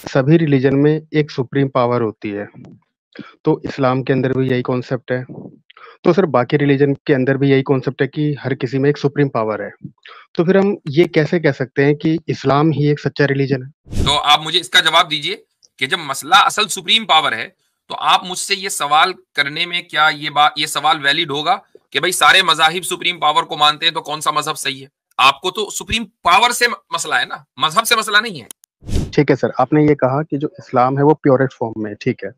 सभी रिलीजन में एक सुप्रीम पावर होती है, तो इस्लाम के अंदर भी यही कॉन्सेप्ट है। तो सर बाकी रिलीजन के अंदर भी यही कॉन्सेप्ट है कि हर किसी में एक सुप्रीम पावर है। तो फिर हम ये कैसे कह सकते हैं कि इस्लाम ही एक सच्चा रिलीजन है? तो आप मुझे इसका जवाब दीजिए कि जब मसला असल सुप्रीम पावर है, तो आप मुझसे ये सवाल करने में क्या ये सवाल वैलिड होगा कि भाई सारे मजाहिब सुप्रीम पावर को मानते हैं, तो कौन सा मजहब सही है? आपको तो सुप्रीम पावर से मसला है ना, मजहब से मसला नहीं है। ठीक है सर, आपने ये कहा कि जो इस्लाम है वो प्योरेस्ट फॉर्म में है, ठीक है।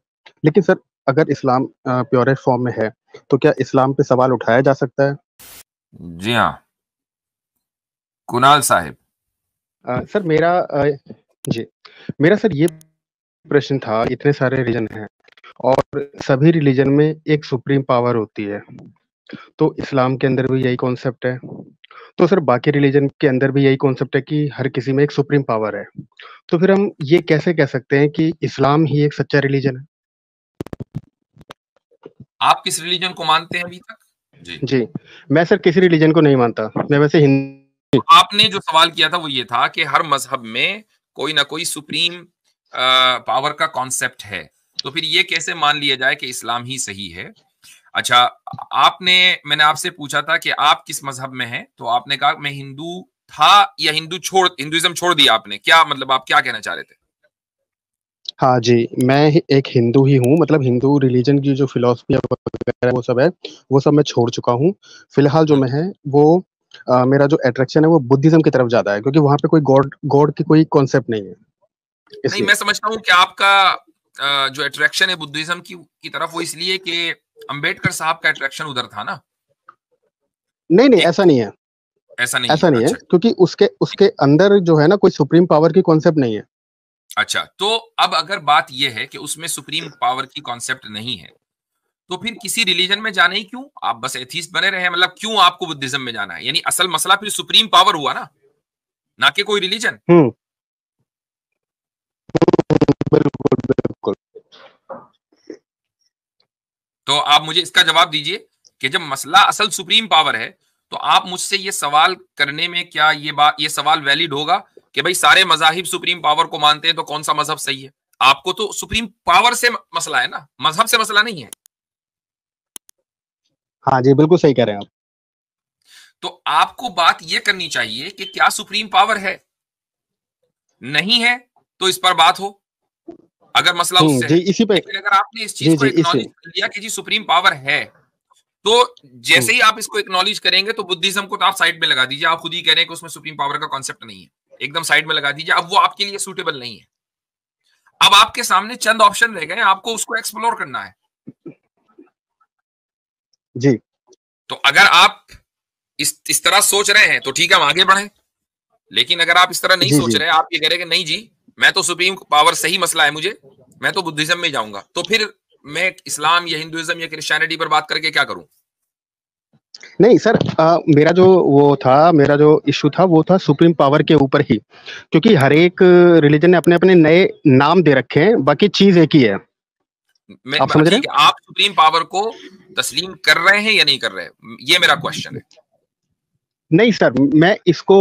लेकिन सर अगर इस्लाम प्योरेस्ट फॉर्म में है, तो क्या इस्लाम पे सवाल उठाया जा सकता है? जी हाँ, कुणाल साहिब। सर जी, मेरा सर ये प्रश्न था, इतने सारे रिलीजन हैं और सभी रिलीजन में एक सुप्रीम पावर होती है, तो इस्लाम के अंदर भी यही कॉन्सेप्ट है। तो सर बाकी रिलीजन के अंदर भी यही कॉन्सेप्ट है कि हर किसी में एक सुप्रीम पावर है। तो फिर हम ये कैसे कह सकते हैं कि इस्लाम ही एक सच्चा रिलीजन है? आप किस रिलीजन को मानते हैं अभी तक? जी, जी, मैं सर किसी रिलीजन को नहीं मानता। मैं वैसे हिंदू। आपने जो सवाल किया था वो ये था कि हर मजहब में कोई ना कोई सुप्रीम पावर का कॉन्सेप्ट है, तो फिर ये कैसे मान लिया जाए कि इस्लाम ही सही है? अच्छा, मैंने आपसे पूछा था कि आप किस मजहब में हैं, तो आपने कहा मैं हिंदू था, या हिंदुइज्म छोड़ दिया आपने? क्या मतलब, आप क्या कहना चाह रहे थे? हाँ जी, मैं एक हिंदू ही हूँ, मतलब हिंदू रिलीजन की जो फिलॉसफी वगैरह वो सब है, वो सब मैं छोड़ चुका हूँ। फिलहाल जो हम्म। मैं है वो मेरा जो अट्रैक्शन है वो बुद्धिज़्म की तरफ ज़्यादा है, क्योंकि वहाँ पे कोई गॉड गॉड की कोई कॉन्सेप्ट नहीं है, नहीं, इसलिए। मैं समझता हूँ कि आपका जो अट्रैक्शन है बुद्धिज्म की तरफ, वो इसलिए कि अंबेडकर साहब का अट्रैक्शन उधर था ना। नहीं, नहीं, एक ऐसा नहीं है। ऐसा नहीं है, ऐसा नहीं है, अच्छा। क्योंकि उसके उसके अंदर जो है ना कोई सुप्रीम पावर की कॉन्सेप्ट नहीं है। अच्छा, तो अब अगर बात यह है कि उसमें सुप्रीम पावर की कॉन्सेप्ट नहीं है, तो फिर किसी रिलीजन में जाना ही क्यों? आप बस एथीस्ट बने रहे, मतलब क्यों आपको बुद्धिज्म में जाना है? यानी असल मसला फिर सुप्रीम पावर हुआ ना कि कोई रिलीजन। हुँ, बिल्कुल, बिल्कुल। तो आप मुझे इसका जवाब दीजिए कि जब मसला असल सुप्रीम पावर है, तो आप मुझसे ये सवाल करने में क्या ये सवाल वैलिड होगा कि भाई सारे मजाहिब सुप्रीम पावर को मानते हैं, तो कौन सा मजहब सही है? आपको तो सुप्रीम पावर से मसला है ना, मजहब से मसला नहीं है। हाँ जी, बिल्कुल सही कह रहे हैं आप। तो आपको बात यह करनी चाहिए कि क्या सुप्रीम पावर है? नहीं है तो इस पर बात हो, अगर मसला हुँ, उससे जी, है। इसी पे। लेकिन अगर आपने इस चीज जी, को जी, इसी। एक्नॉलेज कर लिया कि जी सुप्रीम पावर है, तो हुँ, जैसे ही आप इसको एक्नॉलेज करेंगे, तो बुद्धिज्म को तो आप साइड में लगा दीजिए। आप खुद ही कह रहे हैं कि उसमें सुप्रीम पावर का कॉन्सेप्ट नहीं है, एकदम साइड में लगा दीजिए। अब वो आपके लिए सूटेबल नहीं है। अब आपके सामने चंद ऑप्शन रह गए, आपको उसको एक्सप्लोर करना है। जी, तो अगर आप इस तरह सोच रहे हैं, तो ठीक है, हम आगे बढ़े। लेकिन अगर आप इस तरह नहीं जी, सोच जी। रहे, आप ये कह रहे कि नहीं जी, मैं तो सुप्रीम पावर से ही मसला है मुझे, मैं तो बुद्धिज्म में जाऊंगा, तो फिर मैं इस्लाम या हिंदुइज्म या क्रिश्चियनिटी पर बात करके क्या करूं? नहीं सर, मेरा जो इश्यू था वो था सुप्रीम पावर के ऊपर ही, क्योंकि हर एक रिलीजन ने अपने-अपने नए नाम दे रखे हैं, बाकी चीज़ एक ही है। आप समझ रहे ठीक हैं? है, आप सुप्रीम पावर को तस्लीम कर रहे हैं या नहीं कर रहे? ये मेरा क्वेश्चन है। नहीं सर, मैं इसको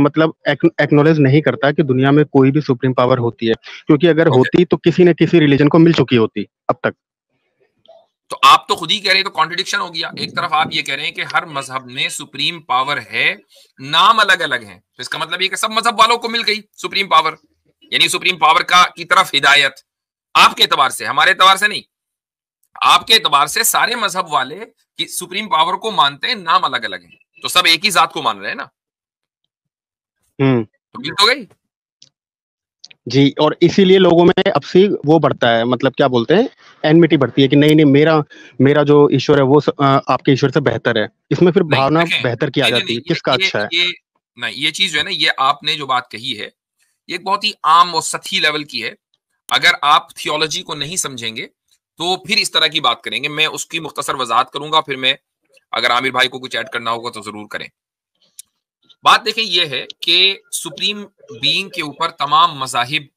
मतलब एक्नॉलेज नहीं करता कि दुनिया में कोई भी सुप्रीम पावर होती है, क्योंकि अगर ओके, होती तो किसी न किसी रिलीजन को मिल चुकी होती अब तक। तो आप तो खुद ही कह रहे हैं, तो कॉन्ट्रडिक्शन हो गया। एक तरफ आप ये कह रहे हैं कि हर मजहब में सुप्रीम पावर है, नाम अलग अलग हैं, तो इसका मतलब ये कि सब मजहब वालों को मिल गई सुप्रीम पावर, यानी सुप्रीम पावर का की तरफ हिदायत। आपके एतबार से, हमारे एतबार से नहीं, आपके एतबार से सारे मजहब वाले कि सुप्रीम पावर को मानते हैं, नाम अलग अलग है, तो सब एक ही जात को मान रहे हैं ना, हुँ। तो मिल तो गई। जी, और इसीलिए लोगों में आपसी वो बढ़ता है, मतलब क्या बोलते हैं, एनमिटी बढ़ती है कि नहीं, नहीं, मेरा जो ईश्वर है वो आपके ईश्वर से बेहतर है। इसमें फिर नहीं भावना देखें, बेहतर की आ नहीं नहीं जाती नहीं, है, किसका अच्छा है। ये नहीं, ये चीज जो है ना, ये आपने जो बात कही है, ये एक बहुत ही आम और सतही लेवल की है। अगर आप थियोलॉजी को नहीं समझेंगे, तो फिर इस तरह की बात करेंगे। मैं उसकी मुख्तसर वजाहत करूंगा, फिर मैं, अगर आमिर भाई को कुछ ऐड करना होगा तो जरूर करें। बात देखें, यह है कि सुप्रीम बीइंग के ऊपर तमाम मजाहिब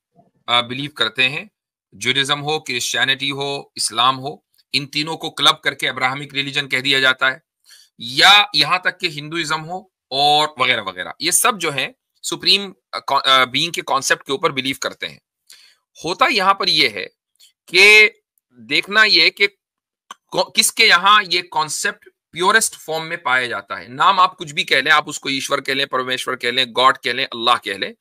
बिलीव करते हैं। जुडिज्म हो, क्रिश्चियनिटी हो, इस्लाम हो, इन तीनों को क्लब करके अब्राहमिक रिलीजन कह दिया जाता है, या यहां तक कि हिंदुइज्म हो और वगैरह वगैरह। ये सब जो है सुप्रीम बीइंग के कॉन्सेप्ट के ऊपर बिलीव करते हैं। होता यहां पर यह है कि देखना यह कि किसके यहां ये कॉन्सेप्ट प्योरेस्ट फॉर्म में पाया जाता है। नाम आप कुछ भी कह लें, आप उसको ईश्वर कह लें, परमेश्वर कह लें, गॉड कह लें, अल्लाह कह लें,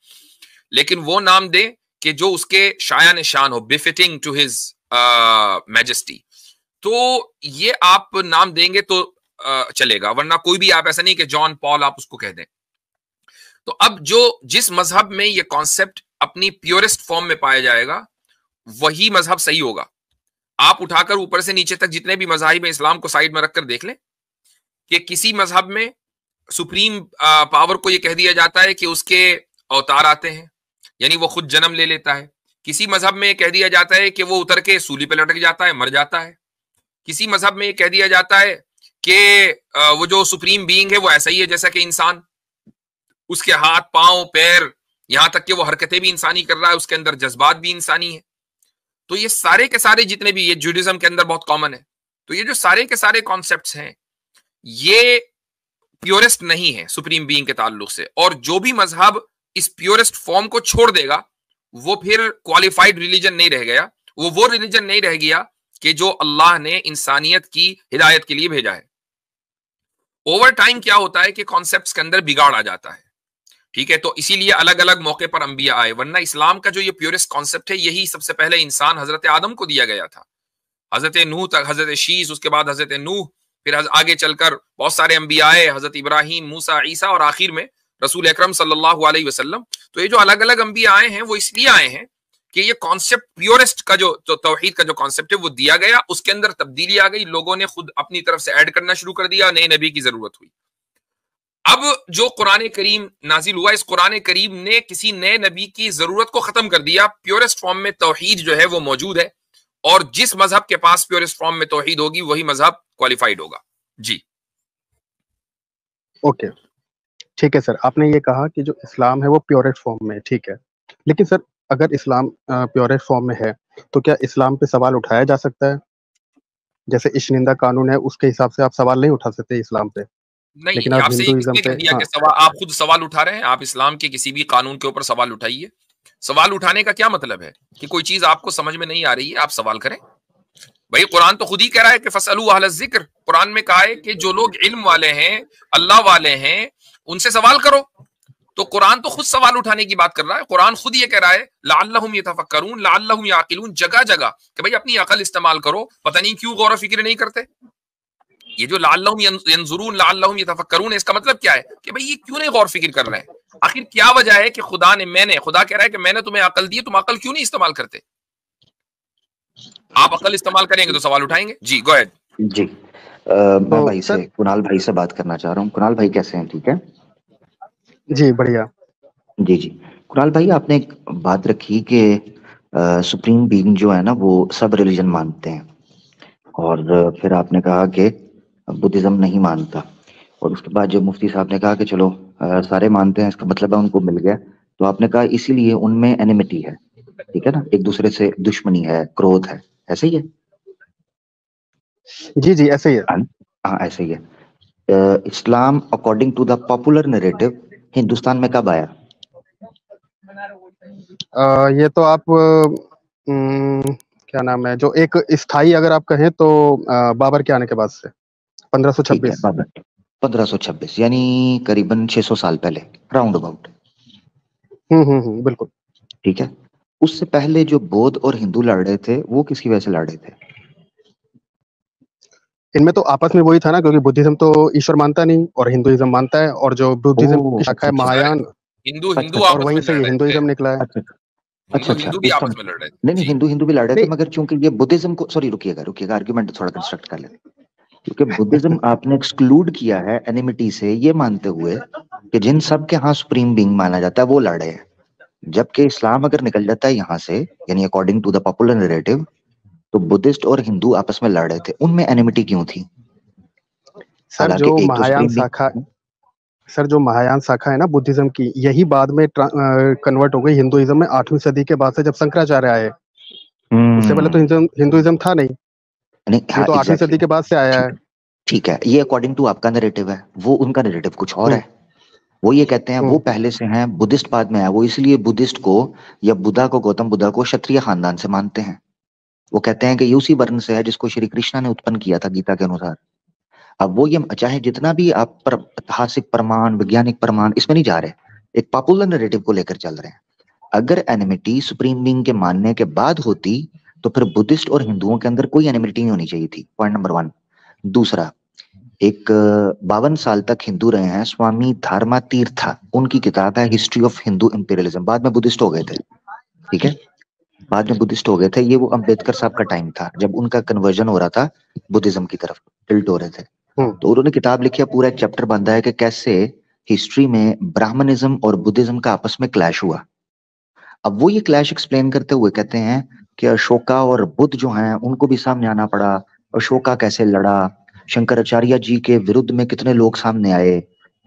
लेकिन वो नाम दें कि जो उसके शाया निशान हो, बिफिटिंग टू हिज मैजेस्टी। तो ये आप नाम देंगे तो चलेगा, वरना कोई भी आप ऐसा नहीं कि जॉन पॉल आप उसको कह दें। तो अब जिस मजहब में ये कॉन्सेप्ट अपनी प्योरेस्ट फॉर्म में पाया जाएगा वही मजहब सही होगा। आप उठाकर ऊपर से नीचे तक जितने भी मजहब इस्लाम को साइड में रखकर देख लें कि किसी मजहब में सुप्रीम पावर को यह कह दिया जाता है कि उसके अवतार आते हैं, यानी वो खुद जन्म ले लेता है। किसी मजहब में कह दिया जाता है कि वो उतर के सूली पे लटक जाता है, मर जाता है। किसी मजहब में कह दिया जाता है कि वो जो सुप्रीम बीइंग है वो ऐसा ही है जैसा कि इंसान, उसके हाथ पांव पैर यहां तक कि वो हरकतें भी इंसानी कर रहा है, उसके अंदर जज्बात भी इंसानी है। तो ये सारे के सारे जितने भी, ये जूडिज्म के अंदर बहुत कॉमन है, तो ये जो सारे के सारे कॉन्सेप्ट्स हैं ये प्योरेस्ट नहीं है सुप्रीम बीइंग के ताल्लुक से। और जो भी मजहब इस प्योरेस्ट फॉर्म को छोड़ देगा वो फिर क्वालिफाइड रिलीजन नहीं रह गया, वो रिलीजन नहीं रह गया कि जो अल्लाह ने इंसानियत की हिदायत के लिए भेजा है। ओवर टाइम क्या होता है कि कॉन्सेप्ट्स के अंदर बिगाड़ आ जाता है, ठीक है। तो इसीलिए अलग अलग मौके पर अंबिया आए, वरना इस्लाम का जो ये प्योरेस्ट कॉन्सेप्ट है यही सबसे पहले इंसान हजरत आदम को दिया गया था, हजरत नूह तक, हजरत शीस, उसके बाद हजरत नूह, फिर आगे चलकर बहुत सारे अंबिया आए, हजरत इब्राहिम, मूसा, ईसा और आखिर में रसूल अकरम सल्लल्लाहु अलैहि वसल्लम। तो ये जो अलग अलग अंबिया आए हैं वो इसलिए आए हैं कि ये कॉन्सेप्ट प्योरेस्ट का जो तौहीद का जो कॉन्सेप्ट है वो दिया गया, उसके अंदर तब्दीली आ गई, लोगों ने खुद अपनी तरफ से ऐड करना शुरू कर दिया, नए नबी की जरूरत हुई। अब जो कुरान करीम नाजिल हुआ, इस कुरान करीम ने किसी नए नबी की जरूरत को खत्म कर दिया। प्योरेस्ट फॉर्म में तौहीद जो है वो मौजूद है, और जिस मजहब के पास प्योरेस्ट फॉर्म में तौहीद होगी वही मजहब क्वालिफाइड होगा। जी ओके, ठीक है सर। आपने ये कहा कि जो इस्लाम है वो प्योरेस्ट फॉर्म में, ठीक है, लेकिन सर अगर इस्लाम प्योरेस्ट फॉर्म में है तो क्या इस्लाम पे सवाल उठाया जा सकता है? जैसे इश्निंदा कानून है उसके हिसाब से आप सवाल नहीं उठा सकते इस्लाम पे, नहीं, लेकिन आप आपसे ये हिंदुइज्म किसने पे कह दिया कि हाँ। आप खुद सवाल उठा रहे हैं? आप इस्लाम के किसी भी कानून के ऊपर सवाल उठाइए। सवाल उठाने का क्या मतलब है कि कोई चीज आपको समझ में नहीं आ रही है आप सवाल करें। भाई कुरान तो खुद ही कह रहा है कि फसलू अहल जिक्र, कुरान में कहा है कि जो लोग इल्म वाले हैं, अल्लाह वाले हैं, उनसे सवाल करो। तो कुरान तो खुद सवाल उठाने की बात कर रहा है। कुरान खुद ये कह रहा है लअल्लहुम यतफक्करून लअल्लहुम याकिलून, जगह जगह कि भाई अपनी अकल इस्तेमाल करो। पता नहीं क्यों गौर फिक्र नहीं करते। ये जो लअल्लहुम यंजुरून लअल्लहुम यतफक्करून है, इसका मतलब क्या है कि भाई ये क्यों नहीं गौर फिक्र कर रहे हैं? आखिर क्या वजह है कि खुदा कह रहा है कि मैंने तुम्हें अकल दी, तुम अकल क्यों नहीं इस्तेमाल करते? आप अकल इस्तेमाल करेंगे तो सवाल उठाएंगे। जी गो अहेड। जी मैं भाई से, कुणाल भाई से बात करना चाह रहा हूँ। कुणाल भाई कैसे हैं? ठीक है जी, बढ़िया। जी जी कुणाल भाई, आपने एक बात रखी कि सुप्रीम बीइंग जो है ना वो सब रिलीजन मानते हैं, और फिर आपने कहा कि बुद्धिज्म नहीं मानता, और उसके बाद जब मुफ्ती साहब ने कहा कि चलो सारे मानते हैं, इसका मतलब है उनको मिल गया, तो आपने कहा इसीलिए उनमें एनिमिटी है, ठीक है ना, एक दूसरे से दुश्मनी है, क्रोध है, ऐसे ही है? जी जी ऐसे ही है। हाँ ऐसे ही है। Islam according to the popular narrative Hindustan में कब आया? ये तो आप क्या नाम है, जो एक स्थाई अगर आप कहें तो बाबर के आने के बाद से 1526। 1526 यानी करीबन 600 साल पहले, राउंड अबाउट। बिल्कुल ठीक है। उससे पहले जो बौद्ध और हिंदू लड़ रहे थे वो किसकी वजह से लड़ रहे थे? इनमें तो आपस में वही था ना, क्योंकि बुद्धिज्म तो ईश्वर मानता नहीं और हिंदुइज्म मानता है, और जो बुद्धिज्म की शाखा है महायान, हिंदू और वहीं से हिंदुइज्म निकला है। अच्छा हिंदू भी आपस में लड़ रहे थे। नहीं, हिंदू भी लड़ रहे थे, मगर चूंकि ये बुद्धिज्म को, सॉरी रुकिएगा आर्गुमेंट थोड़ा कंस्ट्रक्ट कर लेते, क्योंकि बुद्धिज्म आपने एक्सक्लूड किया है एनिमिटी से, ये मानते हुए कि जिन सब के यहाँ सुप्रीम बीइंग माना जाता है वो लड़े हैं, जबकि इस्लाम अगर निकल जाता है यहाँ से, यानी according to the popular narrative, तो बुद्धिस्ट और हिंदू आपस में लड़ रहे थे, उनमें एनिमिटी क्यों थी? सर जो महायान शाखा है ना बुद्धिज्म की, यही बाद में कन्वर्ट हो गई हिंदुइज्म में 8वीं सदी के बाद से, जब शंकराचार्य आए। उससे पहले तो हिंदुइज्म था नहीं, ये तो 8वीं सदी के बाद से आया है। ठीक है, ये अकॉर्डिंग टू आपका नैरेटिव है, वो उनका नैरेटिव कुछ और है। वो ये कहते हैं वो पहले से हैं, बुद्धिस्ट बाद में आया, वो इसलिए बुद्धिस्ट को या बुद्धा को, गौतम बुद्धा को क्षत्रिय खानदान से मानते हैं। वो कहते हैं कि ये उसी वर्ण से है जिसको श्री कृष्णा ने उत्पन्न किया था गीता के अनुसार। अब वो ये चाहे जितना भी आप ऐतिहासिक प्रमाण, वैज्ञानिक प्रमाण, इसमें नहीं जा रहे, एक पॉपुलर नैरेटिव को लेकर चल रहे हैं। अगर एनिमिटी सुप्रीम बीइंग के मानने के बाद होती तो फिर बुद्धिस्ट और हिंदुओं के अंदर कोई एनिमिटी नहीं होनी चाहिए थी, पॉइंट नंबर 1। दूसरा, एक 52 साल तक हिंदू रहे हैं स्वामी धर्मा तीर्था, उनकी किताब है हिस्ट्री ऑफ हिंदू इंपीरियलिज्म, बाद में बुद्धिस्ट हो गए थे, ठीक है, बाद में बुद्धिस्ट हो गए थे। ये वो अंबेडकर साहब का टाइम था जब उनका कन्वर्जन हो रहा था बुद्धिज्म की तरफ, टिल्ट हो रहे थे। तो उन्होंने किताब लिखी है, पूरा एक चैप्टर बनता है कि कैसे हिस्ट्री में ब्राह्मणिज्म और बुद्धिज्म का आपस में क्लैश हुआ। अब वो ये क्लैश एक्सप्लेन करते हुए कहते हैं कि अशोका और बुद्ध जो हैं उनको भी सामने आना पड़ा, अशोका कैसे लड़ा, शंकराचार्य जी के विरुद्ध में कितने लोग सामने आए,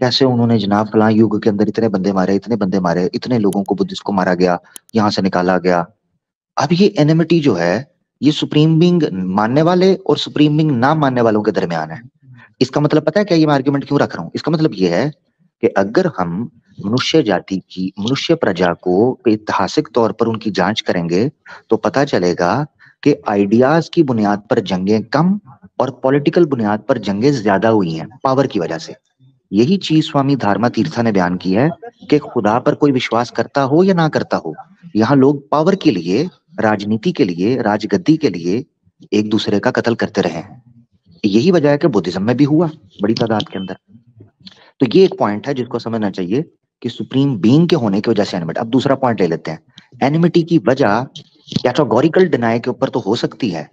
कैसे उन्होंने जनाब फलां युग के अंदर इतने बंदे मारे, इतने बंदे मारे, इतने लोगों को बुद्धिस्ट को मारा गया, यहाँ से निकाला गया। अब ये एनिमिटी जो है ये सुप्रीम बीइंग मानने वाले और सुप्रीम बीइंग ना मानने वालों के दरमियान है। इसका मतलब पता है क्या, ये मैं आर्ग्यूमेंट क्यों रख रहा हूँ? इसका मतलब ये है कि अगर हम मनुष्य जाति की, मनुष्य प्रजा को ऐतिहासिक तौर पर उनकी जांच करेंगे तो पता चलेगा कि आइडियाज की बुनियाद पर जंगें कम और पॉलिटिकल बुनियाद पर जंगें ज्यादा हुई हैं पावर की वजह से। यही चीज स्वामी धर्मा तीर्था ने बयान की है कि खुदा पर कोई विश्वास करता हो या ना करता हो, यहाँ लोग पावर के लिए, राजनीति के लिए, राजगद्दी के लिए एक दूसरे का कत्ल करते रहे हैं। यही वजह है कि बुद्धिज्म में भी हुआ बड़ी तादाद के अंदर। तो ये एक पॉइंट है जिसको समझना चाहिए कि सुप्रीम बीइंग के होने की वजह से एनिमिटी। अब दूसरा पॉइंट ले लेते हैं, एनिमिटी की वजह कैटेगोरिकल डिनाई के ऊपर तो हो सकती है।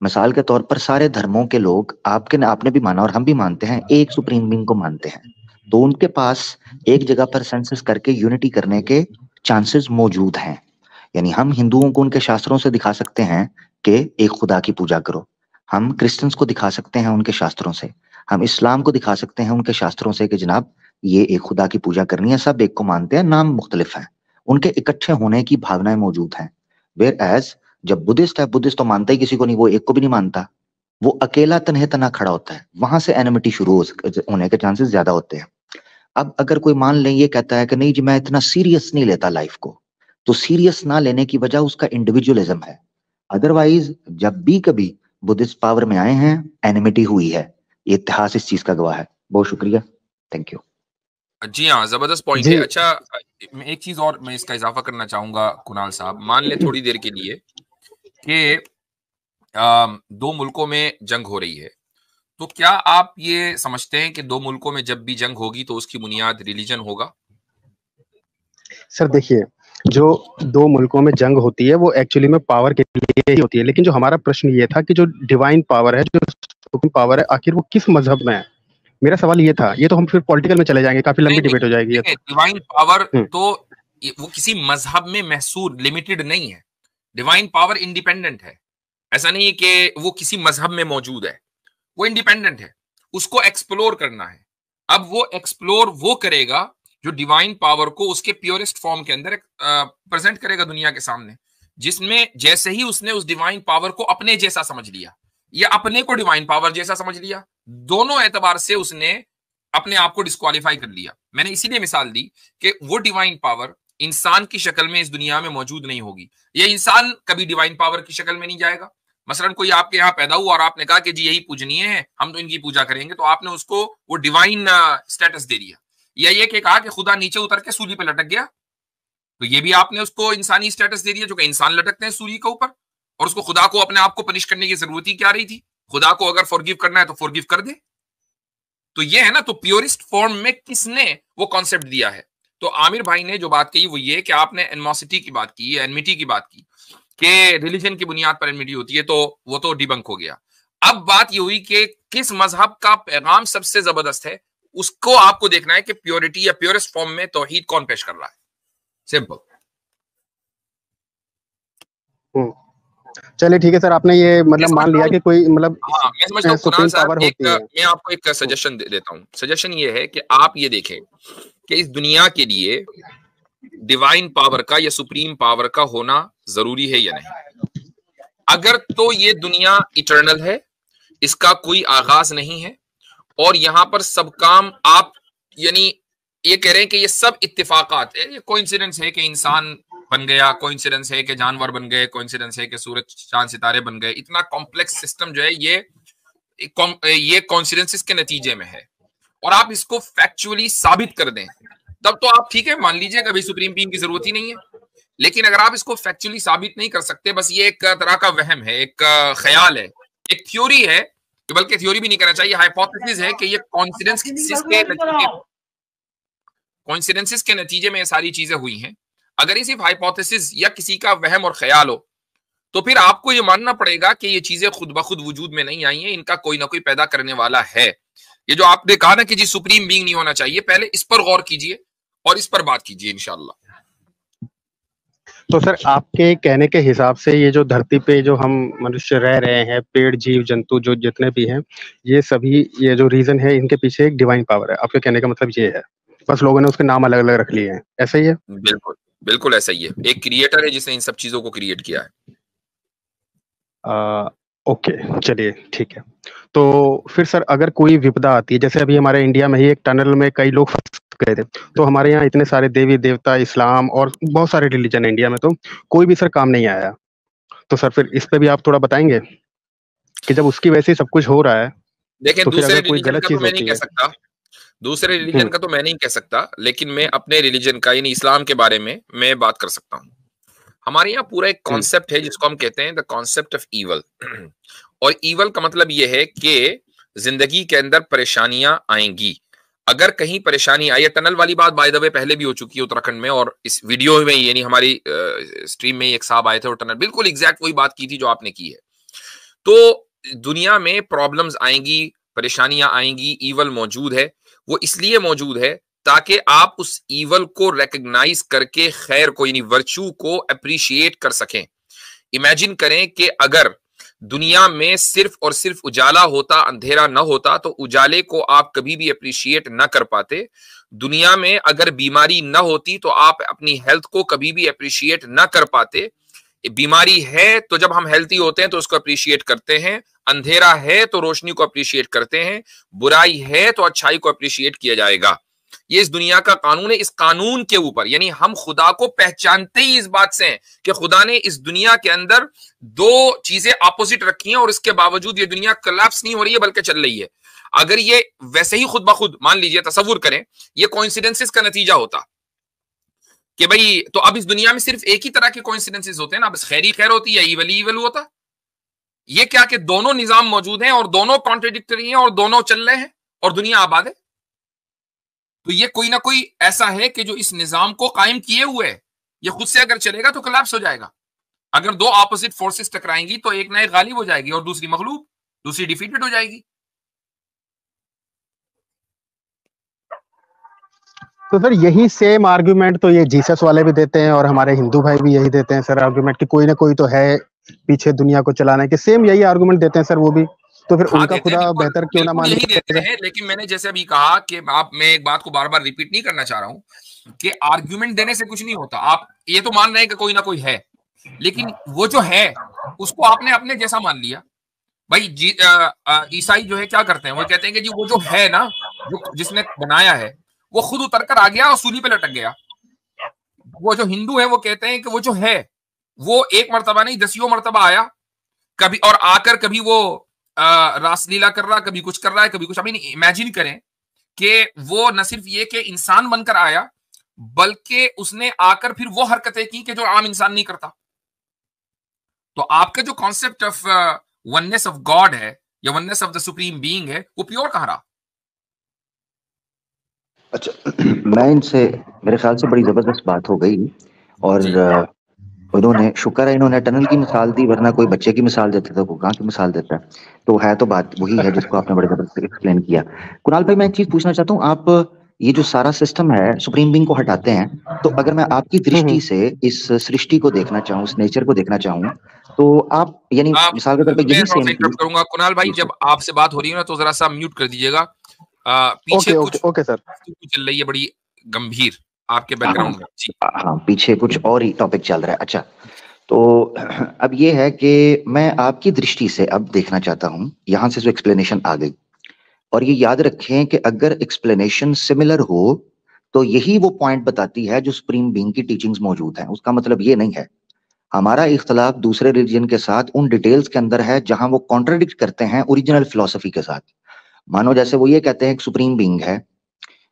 मिसाल के तौर पर सारे धर्मों के लोग, आपने भी माना और हम भी मानते हैं, एक सुप्रीम बीइंग को मानते हैं, तो उनके पास एक जगह पर सेंसस करके यूनिटी करने के चांसेस मौजूद हैं। यानी हम हिंदुओं को उनके शास्त्रों से दिखा सकते हैं कि एक खुदा की पूजा करो, हम क्रिश्चियंस को दिखा सकते हैं उनके शास्त्रों से, हम इस्लाम को दिखा सकते हैं उनके शास्त्रों से कि जनाब ये एक खुदा की पूजा करनी है, सब एक को मानते हैं, नाम मुख्तलिफ हैं, उनके इकट्ठे होने की भावनाएं मौजूद हैं। वेयर एज जब बुद्धिस्ट है, बुद्धिस्ट तो मानता ही किसी को नहीं, वो एक को भी नहीं मानता, वो अकेला तन्हे तना खड़ा होता है, वहां से एनिमिटी शुरू होने के चांसेस ज्यादा होते हैं। अब अगर कोई मान ले ये कहता है कि नहीं जी मैं इतना सीरियस नहीं लेता लाइफ को, तो सीरियस ना लेने की वजह उसका इंडिविजुअलिज्म है। अदरवाइज जब भी कभी बुद्धिस्ट पावर में आए हैं एनिमिटी हुई है, इतिहास इस चीज का गवाह है। बहुत शुक्रिया, थैंक यू। जी हाँ, जबरदस्त पॉइंट है। अच्छा, एक चीज और मैं इसका इजाफा करना चाहूंगा कुणाल साहब, मान ले थोड़ी देर के लिए कि दो मुल्कों में जंग हो रही है, तो क्या आप ये समझते हैं कि दो मुल्कों में जब भी जंग होगी तो उसकी बुनियाद रिलीजन होगा? सर देखिए, जो दो मुल्कों में जंग होती है वो एक्चुअली में पावर के लिए ही होती है, लेकिन जो हमारा प्रश्न ये था कि जो डिवाइन पावर है, जो सुप्रीम पावर है, आखिर वो किस मजहब में है? मेरा सवाल ये था। ये तो हम फिर पॉलिटिकल में चले जाएंगे, काफी लंबी डिबेट हो जाएगी। डिवाइन पावर तो वो किसी मजहब में महसूर लिमिटेड नहीं है, डिवाइन पावर इंडिपेंडेंट है। ऐसा नहीं है कि वो किसी मजहब में मौजूद है, वो इंडिपेंडेंट है, उसको एक्सप्लोर करना है। अब वो एक्सप्लोर वो करेगा जो डिवाइन पावर को उसके प्योरेस्ट फॉर्म के अंदर प्रेजेंट करेगा दुनिया के सामने, जिसमें जैसे ही उसने उस डिवाइन पावर को अपने जैसा समझ लिया या अपने को डिवाइन पावर जैसा समझ लिया, दोनों एतबार से उसने अपने आप को डिस्क्वालीफाई कर लिया। मैंने इसीलिए मिसाल दी कि वो डिवाइन पावर इंसान की शक्ल में इस दुनिया में मौजूद नहीं होगी, ये इंसान कभी डिवाइन पावर की शक्ल में नहीं जाएगा। मसलन कोई आपके यहाँ पैदा हुआ और आपने कहा कि जी यही पूजनीय है, हम तो इनकी पूजा करेंगे, तो आपने उसको वो डिवाइन स्टेटस दे दिया। या ये कि कहा कि खुदा नीचे उतर के सूली पे लटक गया, तो ये भी आपने उसको इंसानी स्टेटस दे दिया, जो कि इंसान लटकते हैं सूली के ऊपर, और उसको खुदा को अपने आप को पनिश करने की जरूरत ही क्या रही थी? खुदा को अगर फॉरगिव करना है तो फॉरगिव कर दे। तो ये है ना, तो प्योरिस्ट फॉर्म में किसने वो कॉन्सेप्ट दिया है? तो आमिर भाई ने जो बात कही वो ये कि आपने एनिमोसिटी की बात की, एनमिटी की बात की कि रिलीजन की बुनियाद पर एनमिटी होती है, तो वो तो डिबंक हो गया। अब बात ये हुई कि किस मजहब का पैगाम सबसे जबरदस्त है, उसको आपको देखना है कि प्योरिटी या प्योरेस्ट फॉर्म में तौहीद कौन पेश कर रहा है। सिंपल। चलिए ठीक है सर, आपने ये मतलब मान लिया कि कोई मतलब मैं समझता हूं कुणाल साहब, मैं आपको एक सजेशन देता हूं। सजेशन ये है कि आप ये देखें कि इस दुनिया के लिए डिवाइन पावर का या सुप्रीम पावर का होना जरूरी है या नहीं। अगर तो ये दुनिया इटर्नल है, इसका कोई आगाज नहीं है, और यहां पर सब काम आप यानी ये कह रहे हैं कि ये सब इत्तेफाकात है, ये कोइंसिडेंस है कि इंसान बन गया, कोइंसिडेंस है कि जानवर बन गए, कोइंसिडेंस है कि सूरज चांद सितारे बन गए। इतना कॉम्प्लेक्स सिस्टम जो है ये कोइंसिडेंसेस के नतीजे में है, और आप इसको फैक्चुअली साबित कर दें तब तो आप ठीक है, मान लीजिए कि भाई सुप्रीम बीइंग की जरूरत ही नहीं है। लेकिन अगर आप इसको फैक्चुअली साबित नहीं कर सकते, बस ये एक तरह का वहम है, एक ख्याल है, एक थ्योरी है, बल्कि थ्योरी भी नहीं कहना चाहिए, हाइपोथेसिस है कि ये कोइंसिडेंसेस के नतीजे में ये सारी चीजें हुई हैं। अगर ये सिर्फ हाइपोथेसिस या किसी का वहम और ख्याल हो, तो फिर आपको ये मानना पड़ेगा कि ये चीजें खुद ब खुद वजूद में नहीं आई हैं, इनका कोई ना कोई पैदा करने वाला है। ये जो आपने कहा ना कि जी सुप्रीम बीइंग नहीं होना चाहिए, पहले इस पर गौर कीजिए और इस पर बात कीजिए इंशाअल्लाह। तो सर आपके कहने के हिसाब से ये जो धरती पे जो हम मनुष्य रह रहे हैं, पेड़ जीव जंतु जो जितने भी हैं, ये सभी ये जो रीजन है इनके पीछे एक डिवाइन पावर है, आपके कहने का मतलब ये है, बस लोगों ने उसके नाम अलग अलग रख लिए हैं, ऐसा ही है? बिल्कुल बिल्कुल ऐसा ही है, एक क्रिएटर है जिसने इन सब चीजों को क्रिएट किया है। ओके, चलिए ठीक है। तो फिर सर अगर कोई विपदा आती है, जैसे अभी हमारे इंडिया में ही एक टनल में कई लोग फंस गए थे, तो हमारे यहाँ इतने सारे देवी देवता, इस्लाम और बहुत सारे रिलीजन है इंडिया में, तो कोई भी सर काम नहीं आया। तो सर फिर इस पे भी आप थोड़ा बताएंगे कि जब उसकी वजह से सब कुछ हो रहा है, देखिए तो फिर दूसरे अगर कोई रिलीजन गलत का चीज तो मैं नहीं होती कह है। सकता, दूसरे रिलीजन का तो मैं नहीं कह सकता, लेकिन मैं अपने रिलीजन का यानी इस्लाम के बारे में मैं बात कर सकता हूँ। हमारे यहाँ पूरा एक कॉन्सेप्ट है जिसको हम कहते हैं द कॉन्सेप्ट ऑफ ईवल। और ईवल का मतलब ये है कि जिंदगी के अंदर परेशानियां आएंगी। अगर कहीं परेशानी आई, टनल वाली बात बाय द वे पहले भी हो चुकी है उत्तराखंड में, और इस वीडियो में यानी हमारी स्ट्रीम में एक साहब आए थे और टनल बिल्कुल एग्जैक्ट वही बात की थी जो आपने की है। तो दुनिया में प्रॉब्लम्स आएंगी, परेशानियां आएंगी, ईवल मौजूद है। वो इसलिए मौजूद है ताकि आप उस ईवल को रिकग्नाइज करके खैर को यानी वर्च्यू को अप्रिशिएट कर सकें। इमेजिन करें कि अगर दुनिया में सिर्फ और सिर्फ उजाला होता, अंधेरा न होता, तो उजाले को आप कभी भी अप्रिशिएट न कर पाते। दुनिया में अगर बीमारी न होती तो आप अपनी हेल्थ को कभी भी अप्रिशिएट न कर पाते। बीमारी है तो जब हम हेल्थी होते हैं तो उसको अप्रिशिएट करते हैं, अंधेरा है तो रोशनी को अप्रिशिएट करते हैं, बुराई है तो अच्छाई को अप्रिशिएट किया जाएगा। ये इस दुनिया का कानून है। इस कानून के ऊपर यानी हम खुदा को पहचानते ही इस बात से हैं कि खुदा ने इस दुनिया के अंदर दो चीजें ऑपोजिट रखी हैं और इसके बावजूद ये दुनिया कोलैप्स नहीं हो रही है बल्कि चल रही है। अगर ये वैसे ही खुद ब खुद मान लीजिए, तसव्वुर करें, ये कोइंसिडेंसेस का नतीजा होता कि भाई तो अब इस दुनिया में सिर्फ एक ही तरह के कोइंसिडेंसेस होते हैं ना, बस खैरी खैर होती है, ईवल ईवल होता। ये क्या कि दोनों निजाम मौजूद हैं और दोनों कॉन्ट्रडिक्टरी हैं और दोनों चल रहे हैं और दुनिया आबाद है। तो ये कोई ना कोई ऐसा है कि जो इस निजाम को कायम किए हुए है। ये खुद से अगर चलेगा तो कोलैप्स हो जाएगा। अगर दो ऑपोजिट फोर्सेस टकराएंगी तो एक ना एक गालिब हो जाएगी और दूसरी मगलूब, दूसरी डिफीटेड हो जाएगी। तो सर यही सेम आर्गुमेंट तो ये जीसस वाले भी देते हैं और हमारे हिंदू भाई भी यही देते हैं सर आर्गुमेंट कि कोई ना कोई तो है पीछे दुनिया को चलाने के, सेम यही आर्गुमेंट देते हैं सर वो भी। तो फिर उनका खुदा बेहतर क्यों ना मान यही देते हैं। लेकिन मैंने जैसे अभी कहा कि मैं एक बात को बार बार रिपीट नहीं करना चाह रहा हूं कि आर्गुमेंट देने से कुछ नहीं होता। आप ये तो मान रहे हैं कि कोई ना कोई है, लेकिन वो जो है उसको आपने अपने जैसा मान लिया। भाई ईसाई जो है क्या करते हैं, वो कहते हैं कि जी वो जो है ना, जो जिसने बनाया है वो खुद उतर कर आ गया और सूली पे लटक गया। वो जो हिंदू है वो कहते हैं कि वो जो है वो एक मर्तबा नहीं 10 मर्तबा आया कभी, और आकर कभी वो रासलीला कर रहा, कभी कुछ कर रहा है, कभी कुछ। अभी इमेजिन करें कि वो न सिर्फ ये कि इंसान बनकर आया बल्कि उसने आकर फिर वो हरकतें की कि जो आम इंसान नहीं करता। तो आपका जो concept of oneness of God है या oneness of the supreme being है वो प्योर कहां रहा? अच्छा, मैं इनसे मेरे ख्याल से बड़ी जबरदस्त बात हो गई और उन्होंने शुक्र है इन्होंने टनल की मिसाल दी, वरना कोई बच्चे की मिसाल देता था, कोई कहाँ की मिसाल देता है। तो है तो बात वही है जिसको आपने बड़े जबरदस्त एक्सप्लेन किया। कुणाल भाई, मैं एक चीज पूछना चाहता हूँ, आप ये जो सारा सिस्टम है सुप्रीम बीइंग को हटाते हैं, तो अगर मैं आपकी दृष्टि से इस सृष्टि को देखना चाहूँ, इस नेचर को देखना चाहूँ, तो आप यानी मिसाल के तौर पर यही सेम करूंगा। कुणाल भाई जब आपसे बात हो रही है ना तो जरा सा म्यूट कर दीजिएगा। पीछे ओके सर चल रही है बड़ी गंभीर आपके बैकग्राउंड में। जी हाँ, पीछे कुछ और ही टॉपिक चल रहा है। अच्छा, तो अब ये है कि मैं आपकी दृष्टि से अब देखना चाहता हूँ, यहाँ से जो एक्सप्लेनेशन आ गई, और ये याद रखें कि अगर एक्सप्लेनेशन सिमिलर हो तो यही वो पॉइंट बताती है जो सुप्रीम बीइंग की टीचिंग्स मौजूद हैं। उसका मतलब ये नहीं है हमारा इख्तलाफ दूसरे रिलीजन के साथ उन डिटेल्स के अंदर है जहां वो कॉन्ट्रडिक्ट करते हैं ओरिजिनल फिलॉसफी के साथ। मानो जैसे वो ये कहते हैं कि सुप्रीम बीइंग है,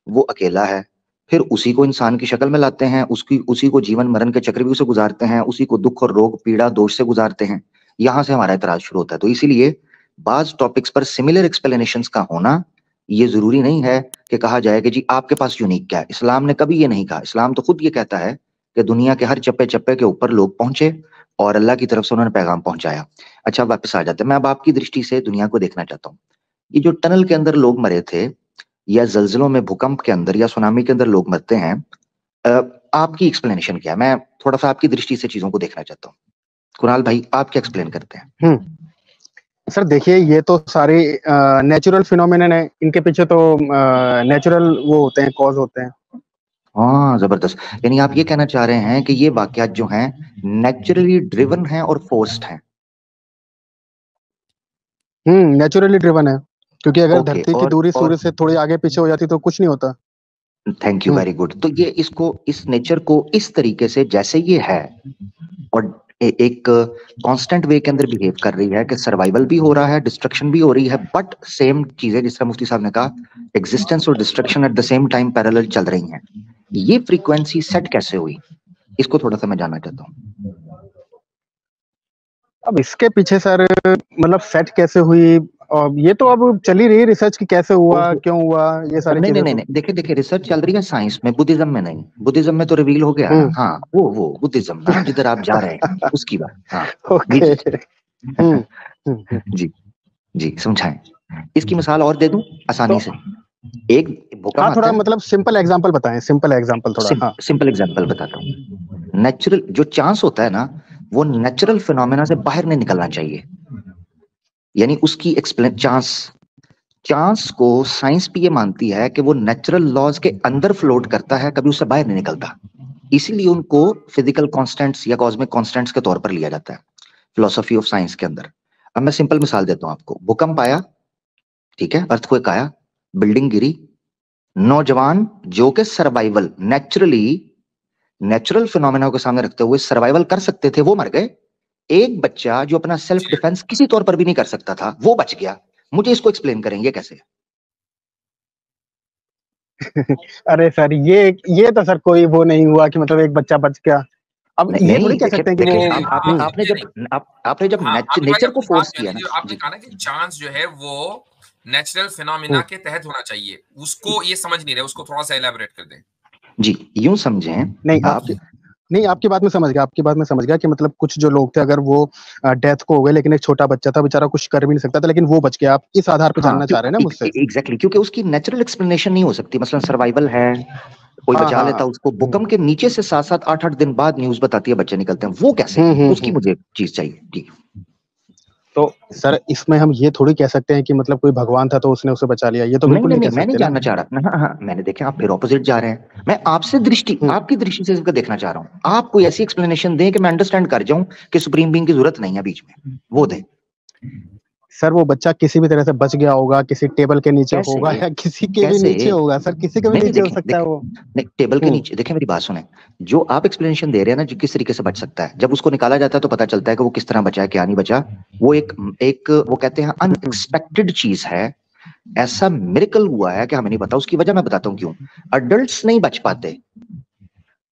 वो अकेला है, फिर उसी को इंसान की शक्ल में लाते हैं, उसी को जीवन मरण के चक्रव्यूह से गुजारते हैं, उसी को दुख और रोग पीड़ा दोष से गुजारते हैं। यहां से हमारा इतराज शुरू होता है। तो इसीलिए बाज टॉपिक्स पर सिमिलर एक्सप्लेनेशंस का होना ये जरूरी नहीं है कि कहा जाए कि जी आपके पास यूनिक क्या है। इस्लाम ने कभी ये नहीं कहा। इस्लाम तो खुद ये कहता है कि दुनिया के हर चप्पे चप्पे के ऊपर लोग पहुंचे और अल्लाह की तरफ से उन्होंने पैगाम पहुंचाया। अच्छा वापस आ जाते हैं, मैं अब आपकी दृष्टि से दुनिया को देखना चाहता हूँ। ये जो टनल के अंदर लोग मरे थे, या जल्जलों में, भूकंप के अंदर या सुनामी के अंदर लोग मरते हैं, आपकी एक्सप्लेनेशन क्या है? मैं थोड़ा सा आपकी दृष्टि से चीजों को देखना चाहता हूँ। कुणाल भाई आप क्या एक्सप्लेन करते हैं? सर देखिए, ये तो सारे नेचुरल फिनोमेनन है, इनके पीछे तो नेचुरल वो होते हैं, कॉज होते हैं। हाँ जबरदस्त। यानी आप ये कहना चाह रहे हैं कि ये वाकयात जो हैं नेचुरली ड्रिवन हैं और फोर्स्ड हैं। नेचुरली ड्रिवन है, क्योंकि अगर ओके, धरती की दूरी सूर्य से थोड़ी आगे पीछे हो जाती तो कुछ नहीं होता। Thank you, very good. तो ये इस नेचर को इस तरीके से जैसे ये है और एक कांस्टेंट वे के अंदर बिहेव कर रही है कि सर्वाइवल भी हो रहा है, डिस्ट्रक्शन भी हो रही है, बट सेम चीजें जिस तरह मुफ्ती साहब ने कहा एग्जिस्टेंस और destruction at the same time parallel चल रही हैं। ये फ्रीक्वेंसी सेट कैसे हुई, इसको थोड़ा सा मैं जानना चाहता हूँ। अब इसके पीछे सर मतलब सेट कैसे हुई, और ये तो अब चल ही रही रिसर्च की कैसे हुआ, क्यों हुआ, ये सारी नहीं चीजें। नहीं नहीं, देखिए रिसर्च चल रही है साइंस में, बुद्धिज्म में नहीं। बुद्धिज्म में तो रिवील हो गया ना। हाँ वो बुद्धिज्म ना जिधर आप जा रहे हैं उसकी बात। हाँ ओके। जी जी समझाएं। इसकी मिसाल और दे दूं आसानी से। एक भूकंप हाँ, थोड़ा आता है, मतलब सिंपल एग्जांपल बताएं, सिंपल एग्जांपल थोड़ा। हाँ सिंपल एग्जांपल बताता हूँ। नेचुरल जो चांस होता है ना, वो नेचुरल फिनोमेना से बाहर नहीं निकलना चाहिए। यानी उसकी एक्सप्लेन चांस को साइंस भी ये मानती है कि वो नेचुरल लॉज के अंदर फ्लोट करता है, कभी उससे बाहर नहीं निकलता। इसीलिए उनको फिजिकल कांस्टेंट्स या कॉस्मिक कांस्टेंट्स के तौर पर लिया जाता है फिलोसफी ऑफ साइंस के अंदर। अब मैं सिंपल मिसाल देता हूं आपको। भूकंप आया, ठीक है, अर्थक्वेक आया, बिल्डिंग गिरी, नौजवान जो कि सर्वाइवल नेचुरल फिनोमेना के सामने रखते हुए सर्वाइवल कर सकते थे, वो मर गए। एक बच्चा जो अपना सेल्फ डिफेंस किसी तौर पर भी नहीं कर सकता था, वो बच गया। मुझे इसको एक्सप्लेन करेंगे कैसे? अरे सर, ये तो सर कोई वो नहीं हुआ कि मतलब एक बच्चा बच गया। अब ये थोड़ी कह सकते हैं कि वो आपने जब नेचर को फोर्स किया ना, आपने कहा ना कि चांस जो है वो नेचुरल फिनोमेना के तहत होना चाहिए, उसको ये समझ नहीं रहे, उसको थोड़ा सा एलैबोरेट कर दें। जी यूं समझें। नहीं, आपकी बात में समझ गया कि मतलब कुछ जो लोग थे, अगर वो डेथ को हो गए, लेकिन एक छोटा बच्चा था बेचारा, कुछ कर भी नहीं सकता था, लेकिन वो बच गया। आप इस आधार पे जानना चाह रहे हैं ना मुझसे? एग्जैक्टली, क्योंकि उसकी नेचुरल एक्सप्लेनेशन नहीं हो सकती। मसलन सर्वाइवल है, कोई बचा लेता उसको। भूकंप के नीचे से 7-7 8-8 दिन बाद न्यूज बताती है बच्चे निकलते हैं, वो कैसे? उसकी मुझे चीज चाहिए। ठीक, तो सर इसमें हम ये थोड़ी कह सकते हैं कि मतलब कोई भगवान था तो उसने उसे बचा लिया, ये तो बिल्कुल नहीं कह सकते। मैं नहीं जानना चाह रहा। हाँ, मैंने देखा आप फिर ऑपोजिट जा रहे हैं। मैं आपसे आपकी दृष्टि से इसको देखना चाह रहा हूँ। आप कोई ऐसी एक्सप्लेनेशन दें कि मैं अंडरस्टैंड कर जाऊं कि सुप्रीम बीइंग की जरूरत नहीं है बीच में, वो दें। सर वो बच्चा किसी भी तरह से बच गया होगा, किसी टेबल के नीचे होगा या किसी के भी नीचे होगा। सर किसी के भी नीचे हो सकता है वो। नहीं, टेबल के नीचे। देखिए मेरी बात सुने, जो आप एक्सप्लेनेशन दे रहे हैं ना, जो किस तरीके से बच सकता है, जब उसको निकाला जाता है तो पता चलता है कि वो किस तरह बचा है, क्या नहीं बचा। वो एक वो कहते हैं अनएक्सपेक्टेड चीज है। ऐसा मिरेकल हुआ है कि हमें नहीं पता। उसकी वजह मैं बताता हूँ क्यों। अडल्ट्स नहीं बच पाते।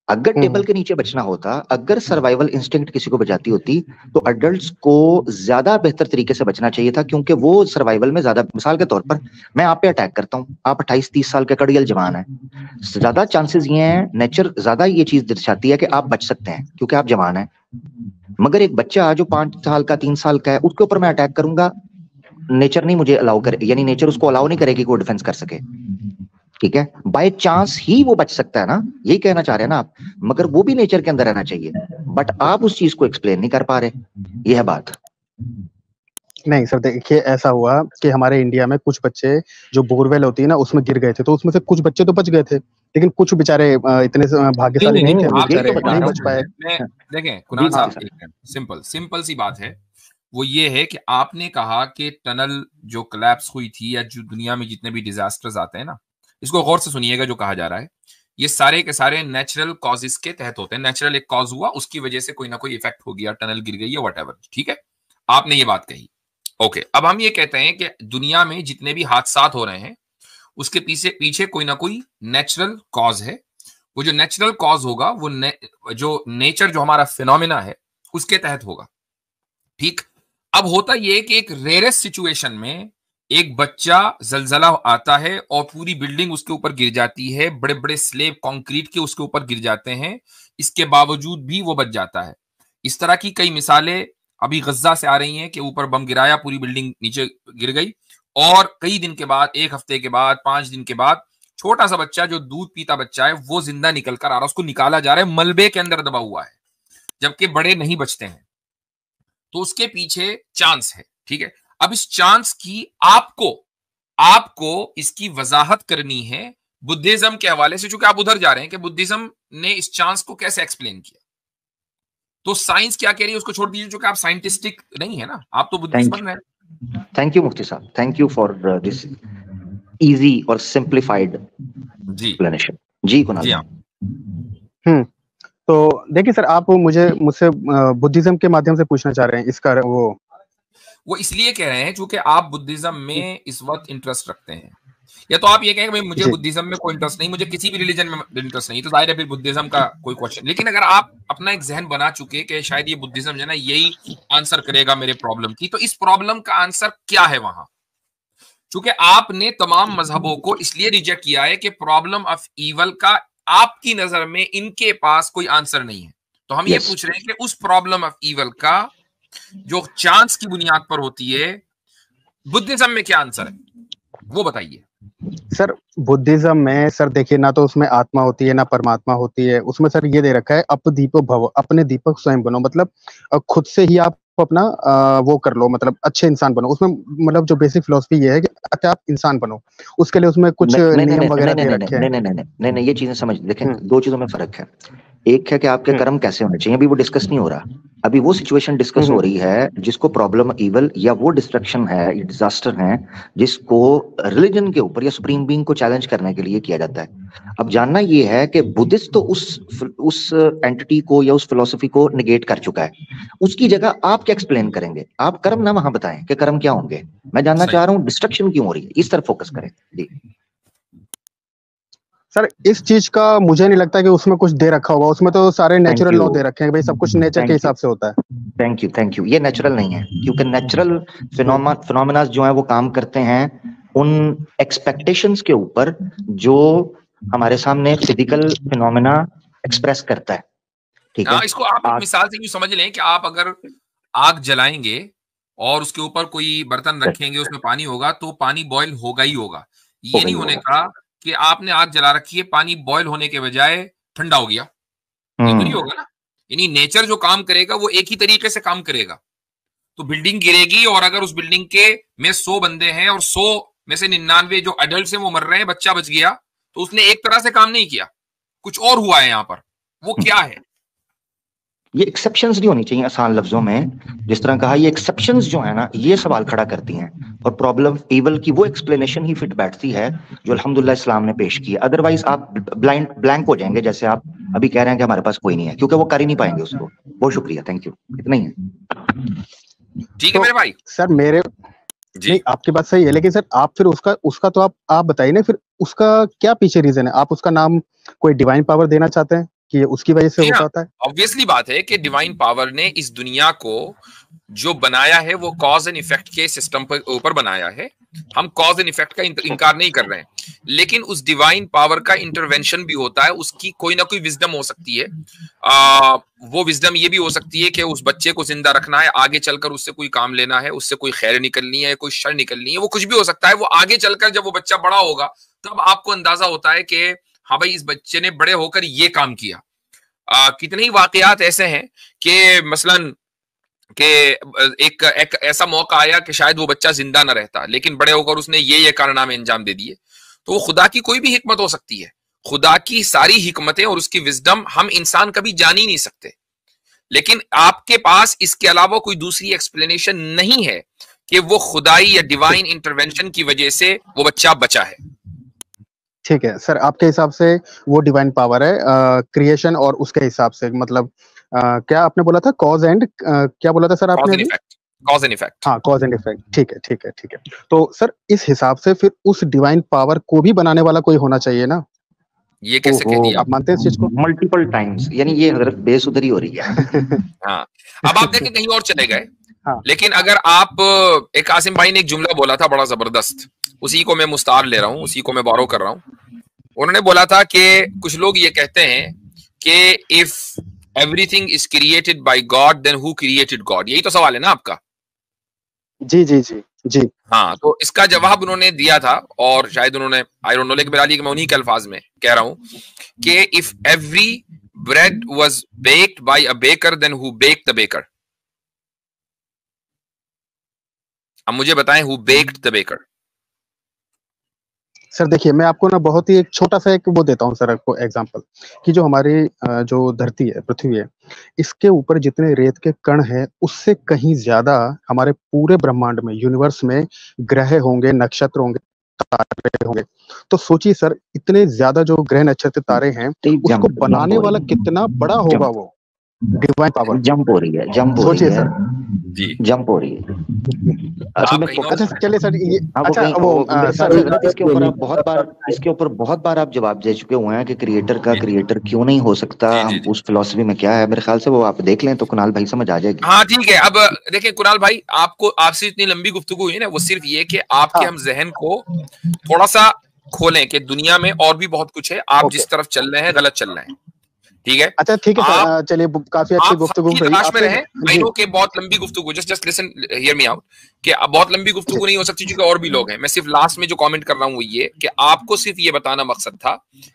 अगर टेबल के नीचे बचना होता, अगर सर्वाइवल इंस्टिंक्ट किसी को बचाती होती, तो अडल्ट्स को ज्यादा बेहतर तरीके से बचना चाहिए था, क्योंकि वो सर्वाइवल में ज्यादा। मिसाल के तौर पर मैं आप पे अटैक करता हूं, आप 28-30 साल के कड़ियल जवान हैं, ज्यादा चांसेस ये हैं, नेचर ज्यादा ये चीज दर्शाती है कि आप बच सकते हैं क्योंकि आप जवान हैं। मगर एक बच्चा जो 5 साल का, 3 साल का है, उसके ऊपर मैं अटैक करूंगा, नेचर नहीं मुझे अलाउ करे, यानी नेचर उसको अलाउ नहीं करेगी कि वो डिफेंस कर सके। ठीक है, बाय चांस ही वो बच सकता है ना, यही कहना चाह रहे हैं ना आप। मगर वो भी नेचर के अंदर रहना चाहिए, बट आप उस चीज को एक्सप्लेन नहीं कर पा रहे। यह है बात। नहीं सर, देखिए ऐसा हुआ कि हमारे इंडिया में कुछ बच्चे जो बोरवेल होती है ना उसमें गिर गए थे, तो उसमें से कुछ बच्चे तो बच गए थे, लेकिन कुछ बेचारे इतने भाग्यशाली नहीं थे, वो बेचारे नहीं बच पाए। देखें कुणाल साहब, सिंपल सी बात है। वो ये है कि आपने कहा कि टनल जो कोलैप्स हुई थी, या जो दुनिया में जितने भी डिजास्टर्स आते हैं ना, इसको गौर से सुनिएगा जो कहा जा रहा है ये सारे के सारे नेचुरल कॉजेस के तहत होते हैं। नेचुरल एक कॉज हुआ, उसकी वजह से कोई ना कोई इफेक्ट हो गया, टनल गिर गई या व्हाटएवर, ठीक है, आपने ये बात कही। ओके, अब हम ये कहते हैं कि दुनिया में जितने भी हादसा हो रहे हैं उसके पीछे पीछे कोई ना कोई नेचुरल कॉज है। वो जो नेचुरल कॉज होगा वो जो नेचर जो हमारा फिनोमिना है उसके तहत होगा, ठीक। अब होता ये कि एक रेयरेस्ट सिचुएशन में एक बच्चा जलजला आता है और पूरी बिल्डिंग उसके ऊपर गिर जाती है, बड़े बड़े स्लेब कंक्रीट के उसके ऊपर गिर जाते हैं, इसके बावजूद भी वो बच जाता है। इस तरह की कई मिसालें अभी गज्जा से आ रही हैं कि ऊपर बम गिराया, पूरी बिल्डिंग नीचे गिर गई, और कई दिन के बाद, एक हफ्ते के बाद, 5 दिन के बाद छोटा सा बच्चा जो दूध पीता बच्चा है वो जिंदा निकल कर आ रहा है, उसको निकाला जा रहा है, मलबे के अंदर दबा हुआ है, जबकि बड़े नहीं बचते हैं। तो उसके पीछे चांस है, ठीक है। अब इस चांस की आपको इसकी वजाहत करनी है बुद्धिज्म के हवाले से, चूंकि आप उधर जा रहे हैं कि बुद्धिज्म ने इस चांस को कैसे एक्सप्लेन किया। तो साइंस क्या कह रही है उसको छोड़ दीजिए, चूंकि आप साइंटिस्टिक नहीं है ना, आप तो बुद्धिस्ट बन रहे हैं। थैंक यू मुफ्ती साहब, thank you for this easy और सिंप्लीफाइड एक्सप्लेनेशन। जी कुणाल। तो देखिए सर, आप मुझसे बुद्धिज्म के माध्यम से पूछना चाह रहे हैं इसका वो इसलिए कह रहे हैं चूंकि आप बुद्धिज्म में इस वक्त इंटरेस्ट रखते हैं, या तो आप ये कहें कि भाई मुझे बुद्धिज्म में कोई इंटरेस्ट नहीं, मुझे किसी भी रिलीजन में इंटरेस्ट नहीं, तो जाहिर है फिर बुद्धिज्म का कोई क्वेश्चन। लेकिन अगर आप अपना एक जहन बना चुके कि शायद ये बुद्धिज्म जो है ना यही आंसर करेगा मेरे प्रॉब्लम की, तो इस प्रॉब्लम का आंसर क्या है वहां? चूंकि आपने तमाम मजहबों को इसलिए रिजेक्ट किया है कि प्रॉब्लम ऑफ ईवल का आपकी नजर में इनके पास कोई आंसर नहीं है, तो हम ये पूछ रहे हैं कि उस प्रॉब्लम ऑफ ईवल का जो चांस की बुनियाद पर होती है, बुद्धिज्म में क्या आंसर है वो बताइए। सर बुद्धिज्म में सर देखिए, ना तो उसमें आत्मा होती है ना परमात्मा होती है, उसमें सर ये दे रखा है अपदीपो भव, अपने दीपक स्वयं बनो, मतलब खुद से ही आप अपना वो कर लो, मतलब अच्छे इंसान बनो। उसमें मतलब जो बेसिक फिलॉसफी ये है कि अच्छा आप इंसान बनो, उसके लिए उसमें कुछ नियम वगैरह दे रखे हैं। नहीं, ये चीजें समझ, देखें दो चीजों में फर्क है। एक है कि आपके कर्म कैसे होने चाहिए, अभी वो डिस्कस नहीं हो रहा, अभी वो सिचुएशन डिस्कस हो रही है जिसको प्रॉब्लम ईवल या वो डिस्ट्रक्शन है, डिजास्टर है, जिसको रिलीजन के ऊपर या सुप्रीम बीइंग को चैलेंज करने के लिए किया जाता है। अब जानना ये है कि बुद्धिस्ट तो उस एंटिटी को या उस फिलोसफी को निगेट कर चुका है, उसकी जगह आप क्या एक्सप्लेन करेंगे? आप कर्म ना वहां बताएं कि कर्म क्या होंगे, मैं जानना चाह रहा हूँ डिस्ट्रक्शन क्यों हो रही है, इस तरफ फोकस करें। जी सर, इस चीज का मुझे नहीं लगता कि उसमें कुछ दे रखा होगा, उसमें तो सारे नेचुरल लॉ दे रखे हैं, भाई सब कुछ नेचर के हिसाब से होता है। Thank you. ये नेचुरल नहीं है, क्योंकि नेचुरल फिनोमेना जो है वो काम करते हैं उन एक्सपेक्टेशंस के ऊपर जो हमारे सामने फिजिकल फिनोमेना एक्सप्रेस करता है, ठीक है। इसको आप एक मिसाल से यूं समझ लें कि आप अगर आग जलाएंगे और उसके ऊपर कोई बर्तन रखेंगे, उसमें पानी होगा, तो पानी बॉयल होगा ही होगा। ये नहीं होने का कि आपने आग जला रखी है, पानी बॉयल होने के बजाय ठंडा हो गया, ये तो नहीं होगा ना। यानी नेचर जो काम करेगा वो एक ही तरीके से काम करेगा। तो बिल्डिंग गिरेगी और अगर उस बिल्डिंग के में 100 बंदे हैं और 100 में से 99 जो एडल्ट हैं वो मर रहे हैं, बच्चा बच गया, तो उसने एक तरह से काम नहीं किया, कुछ और हुआ है यहाँ पर। वो क्या है? ये एक्सेप्शंस नहीं होनी चाहिए, आसान लफ्जों में जिस तरह कहा, ये एक्सेप्शंस जो है ना ये सवाल खड़ा करती हैं, और प्रॉब्लम ईवल की वो एक्सप्लेनेशन ही फिट बैठती है जो अल्हम्दुलिल्लाह इस्लाम ने पेश की है। अदरवाइज आप ब्लैंक हो जाएंगे, जैसे आप अभी कह रहे हैं कि हमारे पास कोई नहीं है, क्योंकि वो कर ही नहीं पाएंगे उसको। बहुत शुक्रिया, थैंक यू, इतना ही है। ठीक है मेरे भाई। सर मेरे नहीं, आपकी बात सही है, लेकिन सर आप फिर उसका तो आप बताइए ना, फिर उसका क्या पीछे रीजन है? आप उसका नाम कोई डिवाइन पावर देना चाहते हैं कि उसकी वजह से हो पाता है? ऑब्वियसली बात है कि डिवाइन पावर ने इस दुनिया को जो बनाया है वो कॉज एंड इफेक्ट के सिस्टम पर ऊपर बनाया है। हम कॉज एंड इफेक्ट का इनकार नहीं कर रहे हैं, लेकिन उस डिवाइन पावर का इंटरवेंशन भी होता है, उसकी कोई ना कोई विजडम हो सकती है। वो विजडम ये भी हो सकती है कि उस बच्चे को जिंदा रखना है, आगे चलकर उससे कोई काम लेना है, उससे कोई खैर निकलनी है, कोई शर निकलनी है, वो कुछ भी हो सकता है। वो आगे चलकर जब वो बच्चा बड़ा होगा तब आपको अंदाजा होता है कि हाँ भाई इस बच्चे ने बड़े होकर ये काम किया। कितने ही वाकयात ऐसे हैं कि मसलन कि एक ऐसा मौका आया कि शायद वो बच्चा जिंदा ना रहता, लेकिन बड़े होकर उसने ये कारनामे अंजाम दे दिए। तो वो खुदा की कोई भी हिकमत हो सकती है, खुदा की सारी हिकमतें और उसकी विजडम हम इंसान कभी जान ही नहीं सकते। लेकिन आपके पास इसके अलावा कोई दूसरी एक्सप्लेनेशन नहीं है कि वो खुदाई या डिवाइन इंटरवेंशन की वजह से वो बच्चा बचा है। ठीक है सर, आपके हिसाब से वो डिवाइन पावर है क्रिएशन और उसके हिसाब से, मतलब क्या आपने बोला था कॉज एंड क्या बोला था सर कॉज आपने एंड अभी? Effect, cause and effect. हाँ, कॉज एंड इफेक्ट, ठीक है ठीक है ठीक है। तो सर इस हिसाब से फिर उस डिवाइन पावर को भी बनाने वाला कोई होना चाहिए ना? ये कैसे कह दिया आप मानते हैं इस चीज को? मल्टीपल टाइम्स, यानी ये हजरत बेसुधरी हो रही है। हाँ, अब आप देखें कहीं और चले गए। हाँ। लेकिन अगर आप, एक आसिम भाई ने एक जुमला बोला था बड़ा जबरदस्त, उसी को मैं मुस्तार ले रहा हूँ, उसी को मैं बोरो कर रहा हूँ। उन्होंने बोला था कि कुछ लोग ये कहते हैं कि if everything is created by God then who created God. यही तो सवाल है ना आपका? जी जी जी जी। हाँ, तो इसका जवाब उन्होंने दिया था, और शायद उन्होंने, आई डोंट नो, लेकिन मेरा मैं उन्हीं के अल्फाज में कह रहा हूं कि if every bread was baked by a baker then who baked the baker. अब मुझे बताएं, who baked the baker? Sir देखिए, मैं आपको ना बहुत ही एक छोटा सा एक वो देता हूँ सर आपको एग्जांपल, कि जो हमारी जो धरती है, पृथ्वी है, इसके ऊपर जितने रेत के कण हैं, उससे कहीं ज्यादा हमारे पूरे ब्रह्मांड में, यूनिवर्स में ग्रह होंगे, नक्षत्र होंगे, तारे होंगे। तो सोचिए सर, इतने ज्यादा जो ग्रह नक्षत्र तारे हैं, उसको बनाने वाला कितना बड़ा होगा वो डिवाइन पावर। जंप हो रही है, जंप हो रही सोचिए है सर, जी जंप हो रही है। अच्छा चलिए सर, ये अच्छा सर इसके ऊपर आप बहुत बार आप जवाब दे चुके हुए हैं कि क्रिएटर का क्रिएटर क्यों नहीं हो सकता, हम उस फिलॉसफी में क्या है, मेरे ख्याल से वो आप देख लें तो कुणाल भाई समझ आ जाएगी। हाँ ठीक है। अब देखिए कुणाल भाई, आपको, आपसे इतनी लंबी गुफ्तगू हुई ना, वो सिर्फ ये कि आपके हम जहन को थोड़ा सा खोलें कि दुनिया में और भी बहुत कुछ है, आप जिस तरफ चल रहे हैं गलत चल रहे हैं, ठीक है? अच्छा ठीक है सर, चलिए काफी अच्छी गुफ्तगू हुई। तलाश में रहें। आई नो कि बहुत लंबी गुफ्तगू, just listen, hear me out, कि अब बहुत लंबी गुफ्तगू नहीं हो सकती क्योंकि और भी लोग हैं। मैं सिर्फ लास्ट में जो कमेंट कर रहा हूं वो ये कि आपको सिर्फ ये बताना मकसद था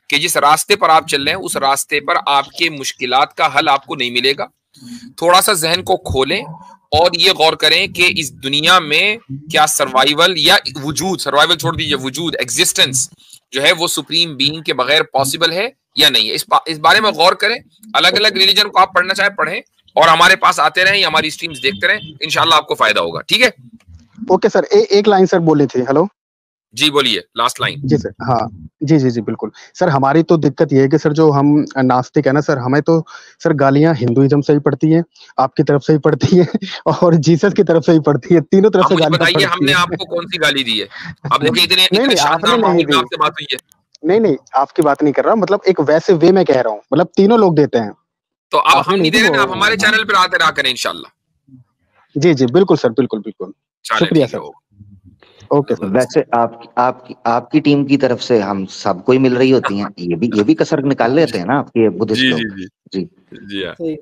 कि जिस रास्ते पर आप चल रहे हैं उस रास्ते पर आपके मुश्किलात का हल आपको नहीं मिलेगा। थोड़ा सा जहन को खोलें और ये गौर करें कि इस दुनिया में क्या सर्वाइवल या वजूद, सर्वाइवल छोड़ दीजिए, वजूद, एग्जिस्टेंस जो है वो सुप्रीम बीइंग के बगैर पॉसिबल है या नहीं है। इस बारे में गौर करें। अलग अलग रिलीजन को आप पढ़ना चाहे पढ़ें, और हमारे पास आते रहें, हमारी स्ट्रीम्स देखते रहें, इंशाल्लाह आपको फायदा होगा। ठीक है? ओके सर, एक लाइन सर बोली थी। हेलो जी बोलिए, लास्ट लाइन। जी सर। हाँ जी जी जी बिल्कुल सर। हमारी तो दिक्कत ये है कि सर जो हम नास्तिक है ना सर, हमें तो सर गालियां हिंदुइज्म से ही पड़ती है, आपकी तरफ से ही पड़ती है, और जीसस की तरफ से ही पड़ती है। तीनों तरफ से गालियां पड़ती है। हमने आपको कौन सी गाली दी है? अब देखिए इतने शानदार माहौल में आपसे बात हुई है। नहीं आपकी बात नहीं कर रहा, मतलब एक वैसे वे में कह रहा हूँ, मतलब तीनों लोग देते हैं। तो अब हम नहीं दे रहे ना, आप हमारे चैनल पर आते रहा करें इंशाल्लाह। जी जी बिल्कुल सर, बिल्कुल बिल्कुल, शुक्रिया सर। Okay sir. वैसे आपकी टीम की तरफ से हम सबको ही मिल रही होती हैं, ये भी कसर निकाल लेते हैं ना आपके बुद्धिस्ट लोग। जी जी।